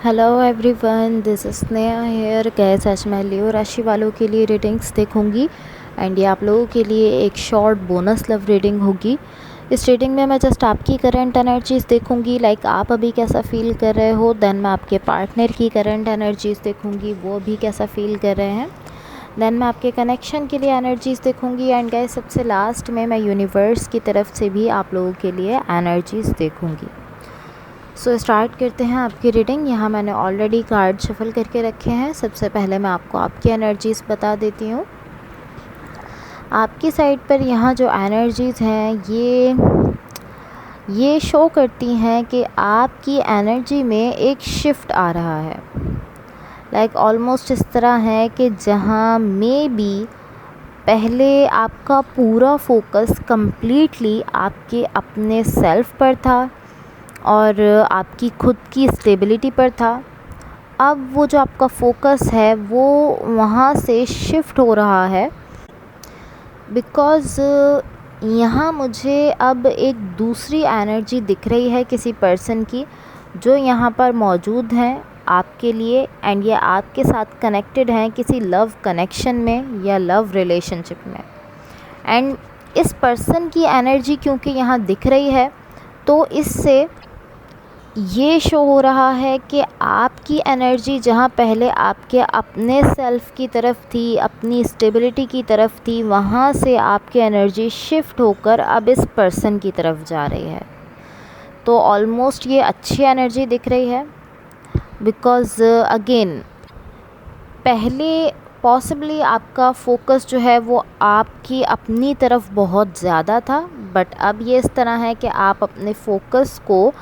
Hello everyone, this is Sneha here. Guys आज मैं लियो राशि वालों के लिए रीडिंग्स देखूंगी एंड ये आप लोगों के लिए एक शॉर्ट बोनस लव रीडिंग होगी। इस रीडिंग में मैं जस्ट आपकी करंट एनर्जीज़ देखूंगी, लाइक आप अभी कैसा फील कर रहे हो। देन मैं आपके पार्टनर की करंट एनर्जीज़ देखूंगी, वो भी कैसा फील कर रहे हैं। देन मैं आपके कनेक्शन के लिए एनर्जीज़ देखूंगी एंड गैस सबसे लास्ट में मैं यूनिवर्स की तरफ से भी आप लोगों के लिए एनर्जीज़ देखूंगी। सो स्टार्ट करते हैं आपकी रीडिंग। यहाँ मैंने ऑलरेडी कार्ड शफल करके रखे हैं। सबसे पहले मैं आपको आपकी एनर्जीज़ बता देती हूँ। आपकी साइड पर यहाँ जो एनर्जीज़ हैं ये शो करती हैं कि आपकी एनर्जी में एक शिफ्ट आ रहा है। लाइक ऑलमोस्ट इस तरह है कि जहाँ मे बी पहले आपका पूरा फोकस कम्प्लीटली आपके अपने सेल्फ पर था और आपकी खुद की स्टेबिलिटी पर था, अब वो जो आपका फोकस है वो वहाँ से शिफ्ट हो रहा है। बिकॉज़ यहाँ मुझे अब एक दूसरी एनर्जी दिख रही है किसी पर्सन की जो यहाँ पर मौजूद हैं आपके लिए एंड ये आपके साथ कनेक्टेड हैं किसी लव कनेक्शन में या लव रिलेशनशिप में। एंड इस पर्सन की एनर्जी क्योंकि यहाँ दिख रही है तो इससे ये शो हो रहा है कि आपकी एनर्जी जहाँ पहले आपके अपने सेल्फ की तरफ थी, अपनी स्टेबिलिटी की तरफ थी, वहाँ से आपकी एनर्जी शिफ्ट होकर अब इस पर्सन की तरफ जा रही है। तो ऑलमोस्ट ये अच्छी एनर्जी दिख रही है। बिकॉज़ अगेन पहले पॉसिबली आपका फोकस जो है वो आपकी अपनी तरफ बहुत ज़्यादा था, बट अब ये इस तरह है कि आप अपने फोकस को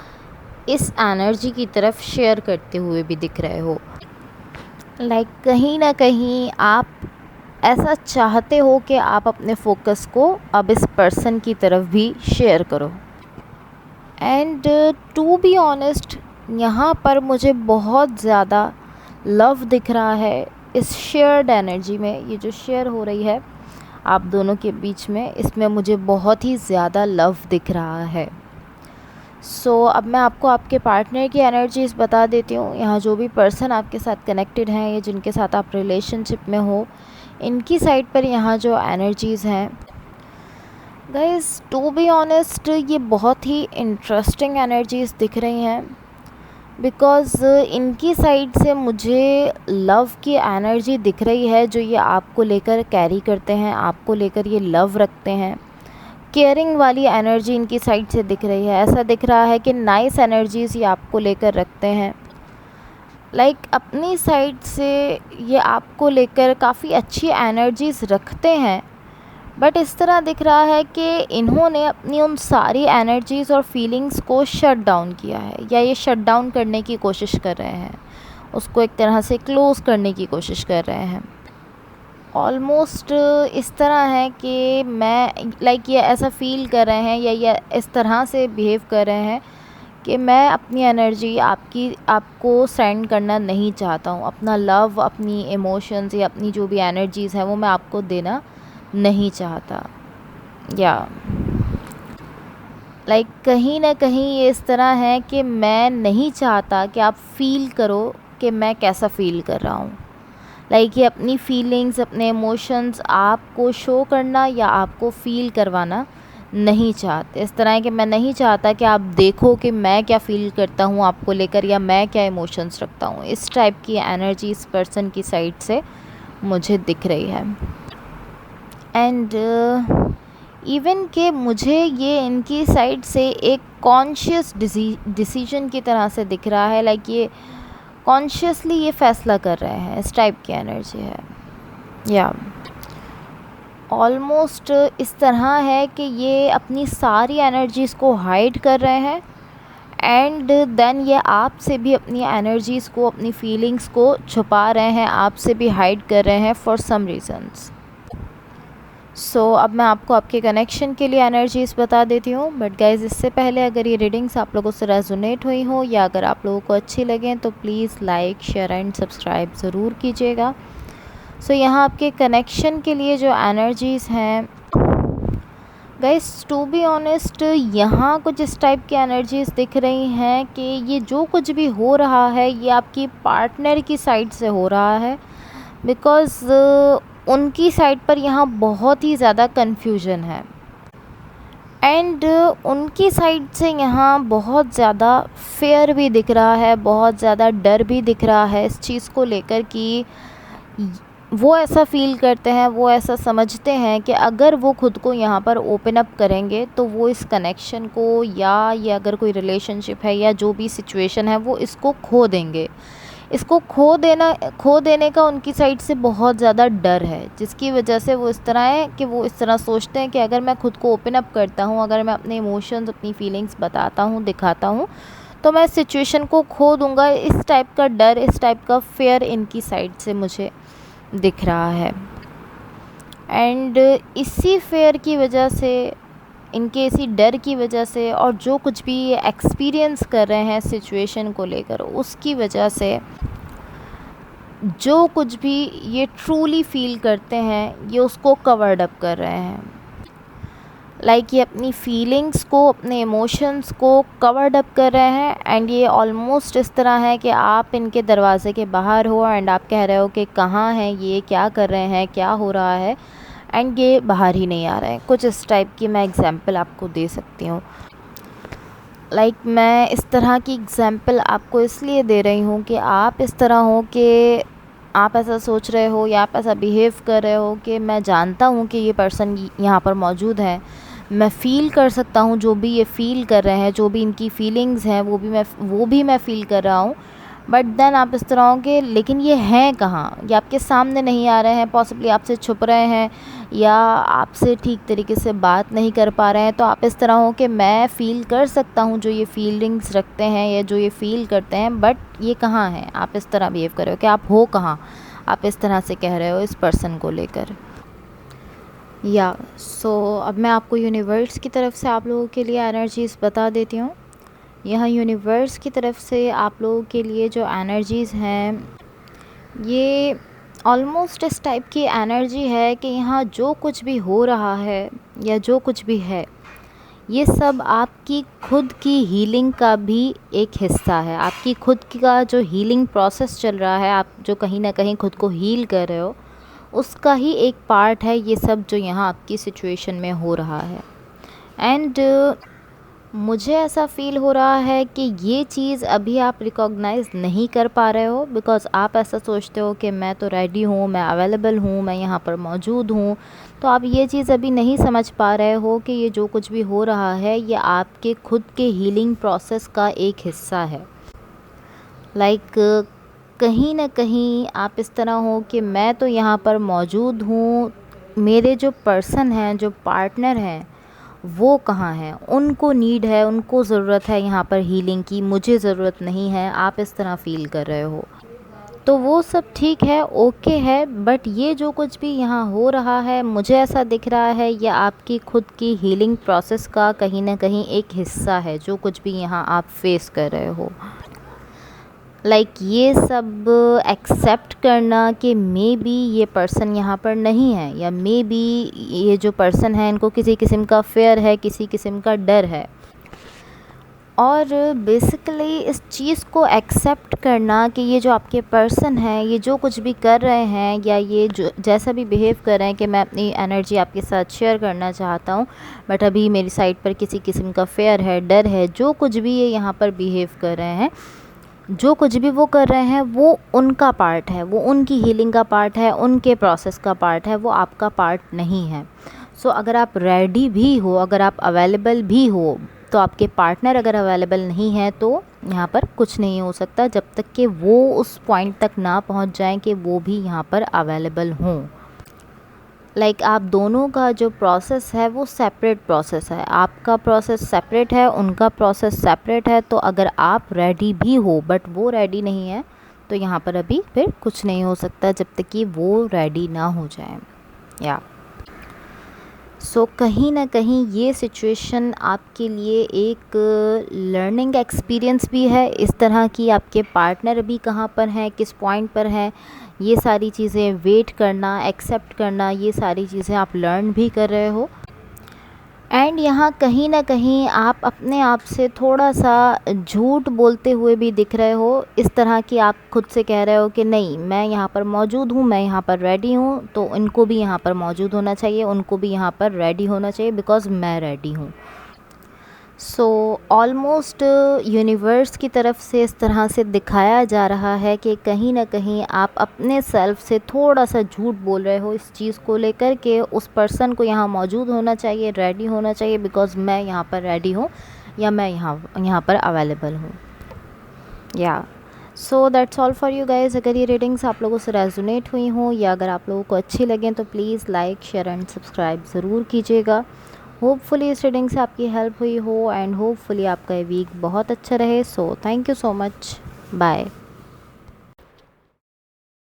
इस एनर्जी की तरफ शेयर करते हुए भी दिख रहे हो। लाइक कहीं ना कहीं आप ऐसा चाहते हो कि आप अपने फोकस को अब इस पर्सन की तरफ भी शेयर करो। एंड टू बी ऑनेस्ट यहाँ पर मुझे बहुत ज़्यादा लव दिख रहा है इस शेयर्ड एनर्जी में। ये जो शेयर हो रही है आप दोनों के बीच में, इसमें मुझे बहुत ही ज़्यादा लव दिख रहा है। सो अब मैं आपको आपके पार्टनर की एनर्जीज़ बता देती हूँ। यहाँ जो भी पर्सन आपके साथ कनेक्टेड हैं या जिनके साथ आप रिलेशनशिप में हो, इनकी साइड पर यहाँ जो एनर्जीज़ हैं गाइस, टू बी ऑनेस्ट ये बहुत ही इंटरेस्टिंग एनर्जीज़ दिख रही हैं। बिकॉज़ इनकी साइड से मुझे लव की एनर्जी दिख रही है जो ये आपको लेकर कैरी करते हैं, आपको लेकर ये लव रखते हैं। केयरिंग वाली एनर्जी इनकी साइड से दिख रही है। ऐसा दिख रहा है कि नाइस एनर्जीज़ ये आपको लेकर रखते हैं। लाइक अपनी साइड से ये आपको लेकर काफ़ी अच्छी एनर्जीज़ रखते हैं, बट इस तरह दिख रहा है कि इन्होंने अपनी उन सारी एनर्जीज़ और फीलिंग्स को शट डाउन किया है या ये शट डाउन करने की कोशिश कर रहे हैं, उसको एक तरह से क्लोज़ करने की कोशिश कर रहे हैं। ऑलमोस्ट इस तरह है कि मैं लाइक ये ऐसा फ़ील कर रहे हैं या ये इस तरह से बिहेव कर रहे हैं कि मैं अपनी एनर्जी आपको सेंड करना नहीं चाहता हूँ। अपना लव, अपनी इमोशंस या अपनी जो भी एनर्जीज़ हैं वो मैं आपको देना नहीं चाहता। या लाइक कहीं ना कहीं ये इस तरह है कि मैं नहीं चाहता कि आप फ़ील करो कि मैं कैसा फ़ील कर रहा हूँ। लाइक ये अपनी फीलिंग्स, अपने इमोशंस आपको शो करना या आपको फ़ील करवाना नहीं चाहते। इस तरह है कि मैं नहीं चाहता कि आप देखो कि मैं क्या फ़ील करता हूँ आपको लेकर या मैं क्या इमोशंस रखता हूँ। इस टाइप की एनर्जी इस पर्सन की साइड से मुझे दिख रही है। एंड इवन कि मुझे ये इनकी साइड से एक कॉन्शियस डिसीजन की तरह से दिख रहा है। लाइक ये कॉन्शियसली ये फ़ैसला कर रहे हैं, इस टाइप की एनर्जी है। या ऑलमोस्ट इस तरह है कि ये अपनी सारी एनर्जीज़ को हाइड कर रहे हैं एंड देन ये आपसे भी अपनी एनर्जीज़ को, अपनी फीलिंग्स को छुपा रहे हैं, आपसे भी हाइड कर रहे हैं फॉर सम रीज़न्स। सो अब मैं आपको आपके कनेक्शन के लिए एनर्जीज़ बता देती हूँ। बट गाइज़ इससे पहले अगर ये रीडिंग्स आप लोगों से रेजोनेट हुई हो या अगर आप लोगों को अच्छी लगें तो please like, share and subscribe ज़रूर कीजिएगा। सो यहाँ आपके कनेक्शन के लिए जो एनर्जीज़ हैं गाइस टू बी ऑनेस्ट यहाँ कुछ इस टाइप की एनर्जीज दिख रही हैं कि ये जो कुछ भी हो रहा है ये आपकी पार्टनर की साइड से हो रहा है, बिकॉज़ उनकी साइड पर यहाँ बहुत ही ज़्यादा कन्फ्यूजन है एंड उनकी साइड से यहाँ बहुत ज़्यादा फेयर भी दिख रहा है, बहुत ज़्यादा डर भी दिख रहा है इस चीज़ को लेकर कि वो ऐसा फ़ील करते हैं, वो ऐसा समझते हैं कि अगर वो खुद को यहाँ पर ओपन अप करेंगे तो वो इस कनेक्शन को या ये अगर कोई रिलेशनशिप है या जो भी सिचुएशन है वो इसको खो देंगे। इसको खो देने का उनकी साइड से बहुत ज़्यादा डर है, जिसकी वजह से वो इस तरह है कि वो इस तरह सोचते हैं कि अगर मैं खुद को ओपन अप करता हूँ, अगर मैं अपने इमोशंस अपनी फीलिंग्स बताता हूँ, दिखाता हूँ, तो मैं सिचुएशन को खो दूँगा। इस टाइप का डर, इस टाइप का फेयर इनकी साइड से मुझे दिख रहा है एंड इसी फेयर की वजह से, इनके इसी डर की वजह से और जो कुछ भी ये एक्सपीरियंस कर रहे हैं सिचुएशन को लेकर, उसकी वजह से जो कुछ भी ये ट्रूली फ़ील करते हैं ये उसको कवर्ड अप कर रहे हैं। लाइक ये अपनी फीलिंग्स को, अपने इमोशंस को कवर्ड अप कर रहे हैं एंड ये ऑलमोस्ट इस तरह है कि आप इनके दरवाज़े के बाहर हो एंड आप कह रहे हो कि कहाँ हैं ये, क्या कर रहे हैं, क्या हो रहा है, एंड ये बाहर ही नहीं आ रहे हैं। कुछ इस टाइप की मैं एग्ज़ाम्पल आपको दे सकती हूँ। लाइक मैं इस तरह की एग्ज़ाम्पल आपको इसलिए दे रही हूँ कि आप इस तरह हो कि आप ऐसा सोच रहे हो या आप ऐसा बिहेव कर रहे हो कि मैं जानता हूँ कि ये पर्सन यहाँ पर मौजूद है, मैं फ़ील कर सकता हूँ जो भी ये फ़ील कर रहे हैं, जो भी इनकी फीलिंग्स हैं वो भी मैं फ़ील कर रहा हूँ। बट देन आप इस तरह हो कि लेकिन ये हैं कहाँ, ये आपके सामने नहीं आ रहे हैं, पॉसिबली आपसे छुप रहे हैं या आपसे ठीक तरीके से बात नहीं कर पा रहे हैं। तो आप इस तरह हो कि मैं फ़ील कर सकता हूँ जो ये फीलिंग्स रखते हैं या जो ये फ़ील करते हैं, बट ये कहाँ हैं। आप इस तरह बिहेव कर रहे हो कि आप हो कहाँ, आप इस तरह से कह रहे हो इस पर्सन को लेकर। या अब मैं आपको यूनिवर्स की तरफ से आप लोगों के लिए एनर्जीज़ बता देती हूँ। यहाँ यूनिवर्स की तरफ से आप लोगों के लिए जो एनर्जीज़ हैं ये ऑलमोस्ट इस टाइप की एनर्जी है कि यहाँ जो कुछ भी हो रहा है या जो कुछ भी है ये सब आपकी खुद की हीलिंग का भी एक हिस्सा है। आपकी खुद का जो हीलिंग प्रोसेस चल रहा है, आप जो कहीं ना कहीं खुद को हील कर रहे हो, उसका ही एक पार्ट है ये सब जो यहाँ आपकी सिचुएशन में हो रहा है। एंड मुझे ऐसा फ़ील हो रहा है कि ये चीज़ अभी आप रिकॉग्नाइज़ नहीं कर पा रहे हो, बिकॉज़ आप ऐसा सोचते हो कि मैं तो रेडी हूँ, मैं अवेलेबल हूँ, मैं यहाँ पर मौजूद हूँ। तो आप ये चीज़ अभी नहीं समझ पा रहे हो कि ये जो कुछ भी हो रहा है ये आपके खुद के हीलिंग प्रोसेस का एक हिस्सा है। लाइक कहीं ना कहीं आप इस तरह हो कि मैं तो यहाँ पर मौजूद हूँ, मेरे जो पर्सन हैं, जो पार्टनर हैं, वो कहाँ हैं, उनको नीड है, उनको ज़रूरत है यहाँ पर हीलिंग की, मुझे ज़रूरत नहीं है। आप इस तरह फ़ील कर रहे हो तो वो सब ठीक है, ओके है, बट ये जो कुछ भी यहाँ हो रहा है मुझे ऐसा दिख रहा है ये आपकी खुद की हीलिंग प्रोसेस का कहीं ना कहीं एक हिस्सा है, जो कुछ भी यहाँ आप फेस कर रहे हो। लाइक ये सब एक्सेप्ट करना कि मे बी ये पर्सन यहाँ पर नहीं है, या मे बी ये जो पर्सन है इनको किसी किस्म का फेयर है, किसी किस्म का डर है। और बेसिकली इस चीज़ को एक्सेप्ट करना कि ये जो आपके पर्सन हैं ये जो कुछ भी कर रहे हैं या ये जो जैसा भी बिहेव कर रहे हैं कि मैं अपनी एनर्जी आपके साथ शेयर करना चाहता हूँ, बट अभी मेरी साइड पर किसी किस्म का फेयर है, डर है, जो कुछ भी ये यहाँ पर बिहेव कर रहे हैं, जो कुछ भी वो कर रहे हैं वो उनका पार्ट है, वो उनकी हीलिंग का पार्ट है, उनके प्रोसेस का पार्ट है, वो आपका पार्ट नहीं है। सो अगर आप रेडी भी हो, अगर आप अवेलेबल भी हो, तो आपके पार्टनर अगर अवेलेबल नहीं है तो यहाँ पर कुछ नहीं हो सकता जब तक कि वो उस पॉइंट तक ना पहुँच जाएं कि वो भी यहाँ पर अवेलेबल हों। लाइक आप दोनों का जो प्रोसेस है वो सेपरेट प्रोसेस है, आपका प्रोसेस सेपरेट है, उनका प्रोसेस सेपरेट है। तो अगर आप रेडी भी हो बट वो रेडी नहीं है तो यहाँ पर अभी फिर कुछ नहीं हो सकता जब तक कि वो रेडी ना हो जाए। या कहीं ना कहीं ये सिचुएशन आपके लिए एक लर्निंग एक्सपीरियंस भी है, इस तरह की आपके पार्टनर अभी कहाँ पर हैं, किस पॉइंट पर हैं, ये सारी चीज़ें वेट करना, एक्सेप्ट करना, ये सारी चीज़ें आप लर्न भी कर रहे हो। एंड यहाँ कहीं ना कहीं आप अपने आप से थोड़ा सा झूठ बोलते हुए भी दिख रहे हो, इस तरह कि आप खुद से कह रहे हो कि नहीं मैं यहाँ पर मौजूद हूँ, मैं यहाँ पर रेडी हूँ, तो इनको भी यहाँ पर मौजूद होना चाहिए, उनको भी यहाँ पर रेडी होना चाहिए बिकॉज़ मैं रेडी हूँ। सो ऑलमोस्ट यूनिवर्स की तरफ से इस तरह से दिखाया जा रहा है कि कहीं ना कहीं आप अपने सेल्फ से थोड़ा सा झूठ बोल रहे हो इस चीज़ को लेकर के उस पर्सन को यहाँ मौजूद होना चाहिए, रेडी होना चाहिए बिकॉज़ मैं यहाँ पर रेडी हूँ या मैं यहाँ पर अवेलेबल हूँ। या so that's all for you guys. अगर ये रीडिंग्स आप लोगों से रेजोनेट हुई हों या अगर आप लोगों को अच्छी लगें तो please like share and subscribe ज़रूर कीजिएगा। होपफुली इस रीडिंग से आपकी हेल्प हुई हो एंड होपफुली आपका ये वीक बहुत अच्छा रहे। So thank you so much, bye.